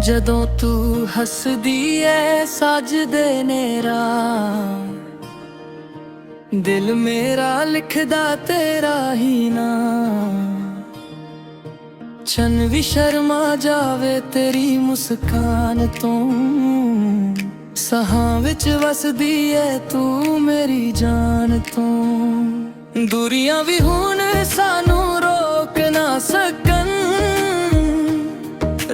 ਜਦੋਂ ਤੂੰ ਹੱਸਦੀ ਐ ਸਜਦੇ ਨੇ ਰਾਹ, ਦਿਲ ਮੇਰਾ ਲਿਖਦਾ ਤੇਰਾ ਹੀ ਨਾਮ। ਚੰਨ ਵੀ ਸ਼ਰਮਾ ਜਾਵੇ ਤੇਰੀ ਮੁਸਕਾਨ ਤੋਂ, ਸਾਹਾਂ ਵਿੱਚ ਵਸਦੀ ਐ ਤੂੰ ਮੇਰੀ ਜਾਨ ਤੋਂ। ਦੂਰੀਆਂ ਵੀ ਹੁਣ ਸਾਨੂੰ ਰੋਕ ਨਾ ਸਕਣ,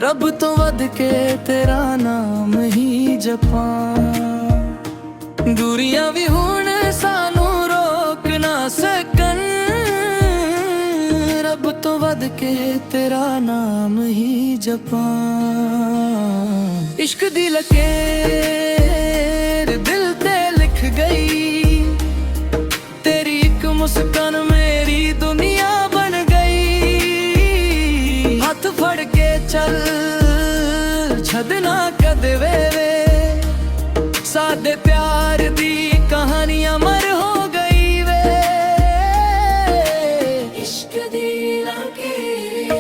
ਰੱਬ ਤੋਂ ਵੱਧ ਕੇ ਤੇਰਾ ਨਾਮ ਹੀ ਜਪਾਂ। ਦੂਰੀਆਂ ਵੀ ਹੁਣ ਸਾਨੂੰ ਰੋਕ ਨਾ ਸਕਣ, ਰੱਬ ਤੋਂ ਵੱਧ ਕੇ ਤੇਰਾ ਨਾਮ ਹੀ ਜਪਾਂ। ਇਸ਼ਕ ਦੀ ਲਕੀਰ ਦਿਲ ਤੇ ਲਿਖ ਗਈ, ਤੇਰੀ ਇੱਕ ਮੁਸਕਾਨ ਮੇਰੀ ਦੁਨੀਆ ਬਣ ਗਈ। ਹੱਥ ਫੜ ਕੇ ਚੱਲ ਛੱਡਣਾ ਕਦੇ ਵੇ, ਸਾਡੇ ਪਿਆਰ ਦੀ ਕਹਾਣੀ ਅਮਰ ਹੋ ਗਈ ਵੇ। ਇਸ਼ਕ ਦੀ ਲਕੀਰ,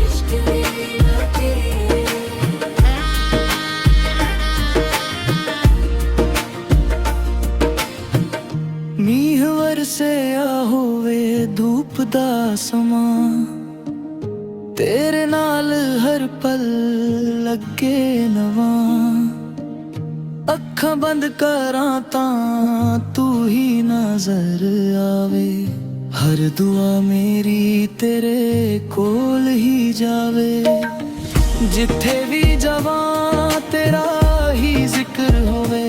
ਇਸ਼ਕ ਦੀ ਲਕੀਰ। ਮੀਂਹ ਵਰਸਿਆ ਹੋਵੇ ਧੂਪ ਦਾ ਸਮਾਂ, ਤੇਰੇ ਨਾਲ ਹਰ ਪਲ ਲੱਗੇ ਨਵਾਂ। ਅੱਖਾਂ ਬੰਦ ਕਰਾਂ ਤਾਂ ਤੂੰ ਹੀ ਨਜ਼ਰ ਆਵੇ, ਹਰ ਦੁਆ ਮੇਰੀ ਤੇਰੇ ਕੋਲ ਹੀ ਜਾਵੇ। ਜਿੱਥੇ ਵੀ ਜਾਵਾਂ ਤੇਰਾ ਹੀ ਜ਼ਿਕਰ ਹੋਵੇ,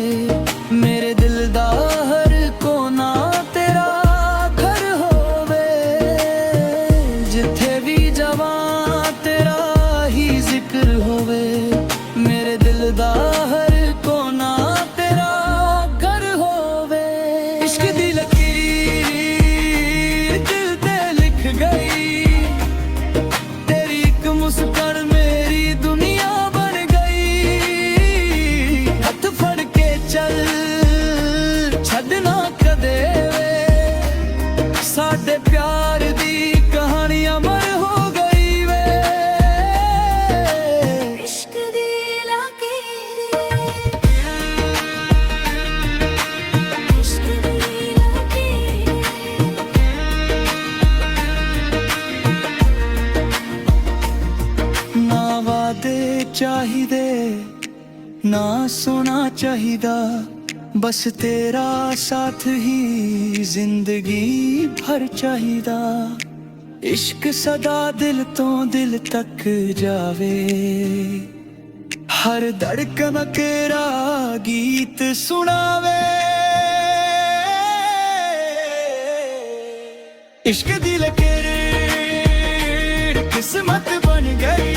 ਮੇਰੇ ਦਿਲ ਦਾ ਹਰ ਕੋਨਾ ਤੇਰਾ ਘਰ ਹੋਵੇ। ਜਿੱਥੇ ਵੀ ਜਾਵਾਂ ਤੇਰਾ ਹੀ ਜ਼ਿਕਰ ਹੋਵੇ, ਮੇਰੇ ਦਿਲ ਦਾ ਹਰ ਕੋਨਾ ਤੇਰਾ ਘਰ ਹੋਵੇ। ਇਸ਼ਕ ਦੀ ਲਕੀਰ ਦਿਲ ਤੇ ਲਿਖ ਗਈ, ਤੇਰੀ ਇੱਕ ਮੁਸਕਾਨ ਮੇਰੀ ਦੁਨੀਆ ਬਣ ਗਈ। ਹੱਥ ਫੜ ਕੇ ਚੱਲ ਛੱਡਣਾ ਕਦੇ ਵੇ, ਸਾਡੇ ਪਿਆਰ ਦੀ ਕਹਾਣੀ ਅਮਰ ਹੋ ਗਈ ਵੇ। ਇਸ਼ਕ ਦੀ ਲਕੀਰ, ਇਸ਼ਕ ਦੀ ਲਕੀਰ। ਨਾ ਵਾਦੇ ਚਾਹੀਦੇ ਨਾ ਸੋਨਾ ਚਾਹੀਦਾ, बस तेरा साथ ही जिंदगी भर चाहिदा। इश्क सदा दिल तो दिल तक जावे, हर धड़कन तेरा गीत सुनावे। इश्क दी लकीर किस्मत बन गई,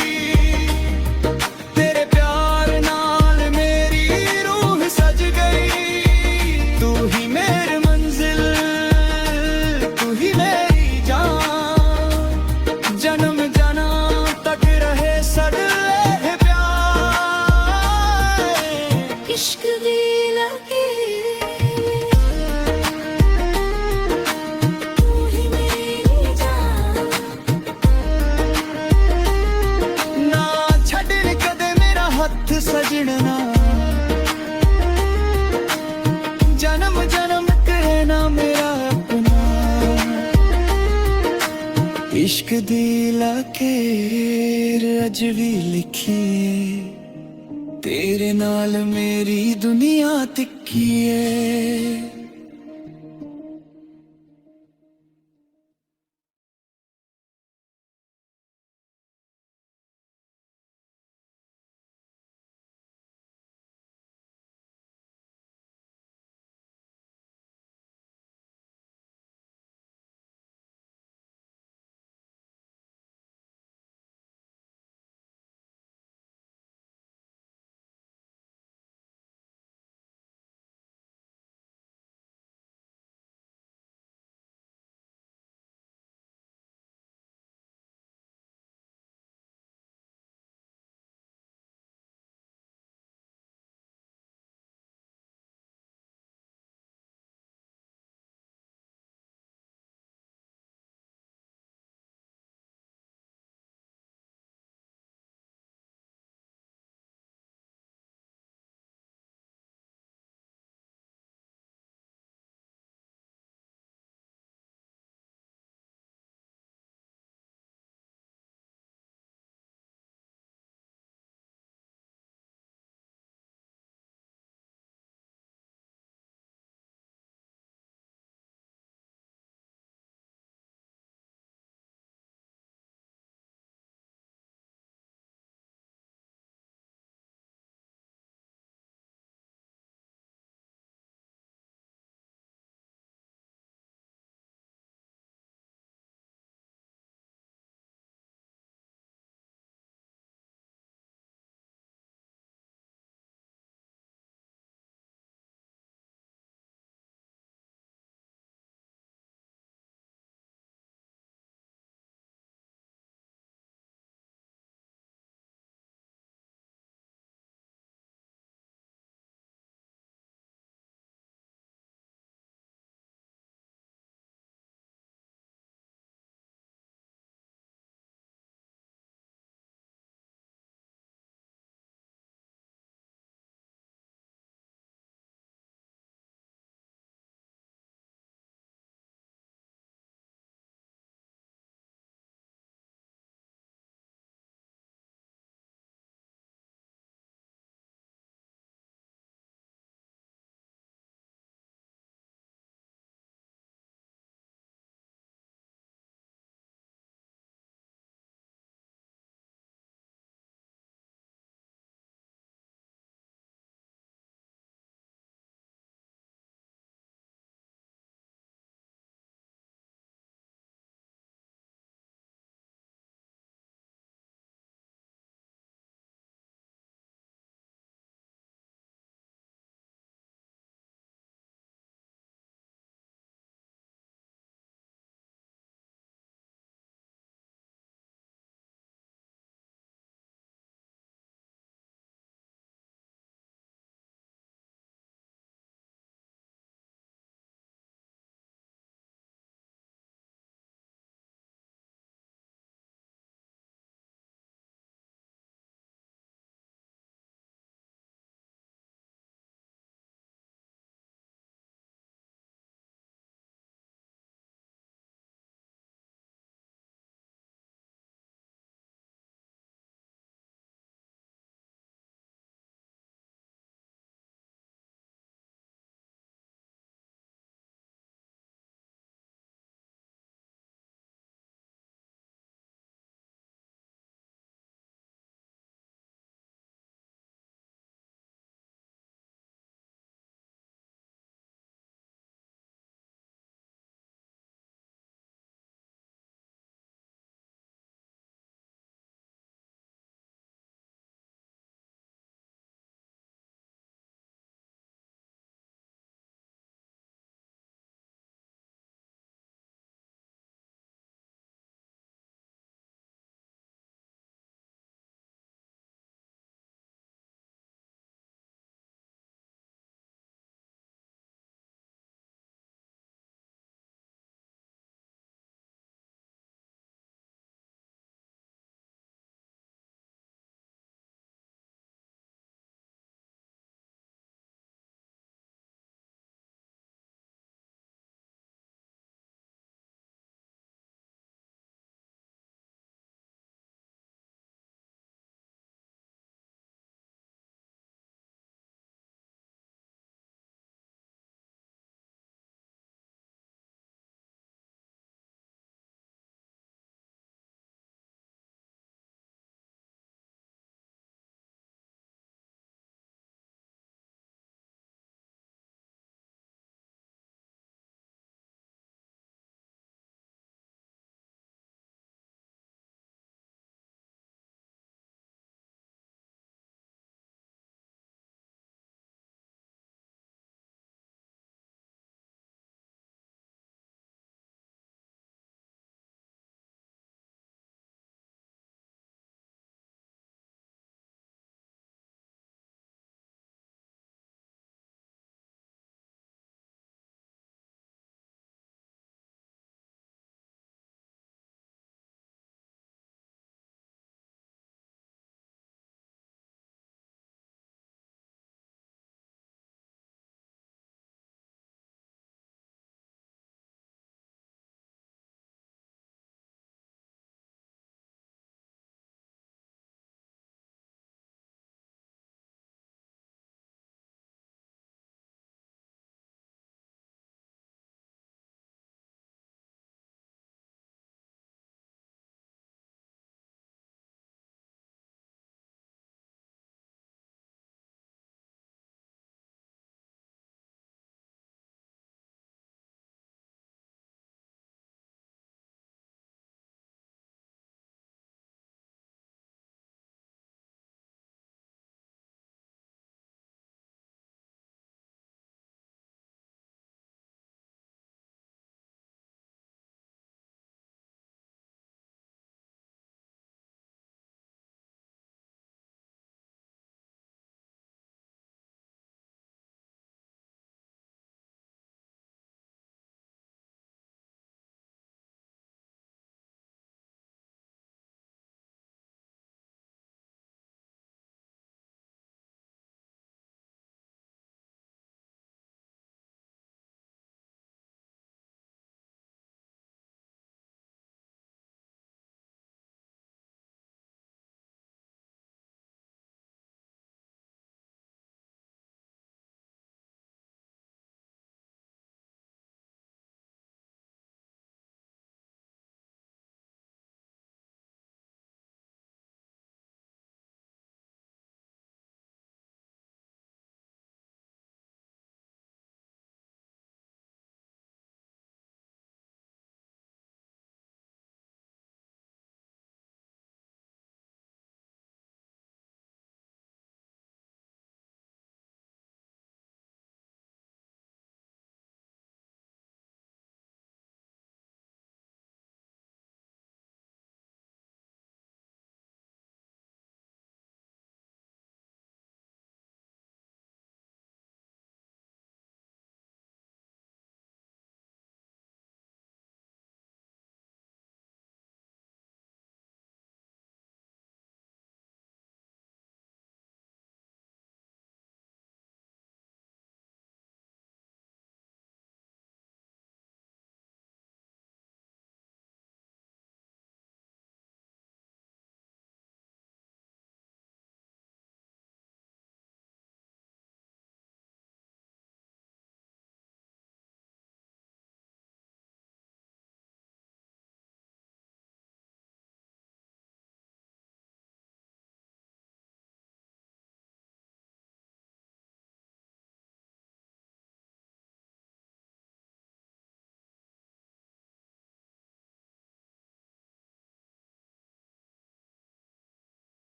इश्क दी लकीर। तू ही मेरी जान, ना छड्ड कदे मेरा हथ सजणना, जन्म जन्म कहना मेरा अपना। इश्क दी लकीर अज भी लिखी, तेरे नाल मेरी दुनिया तिक्की है।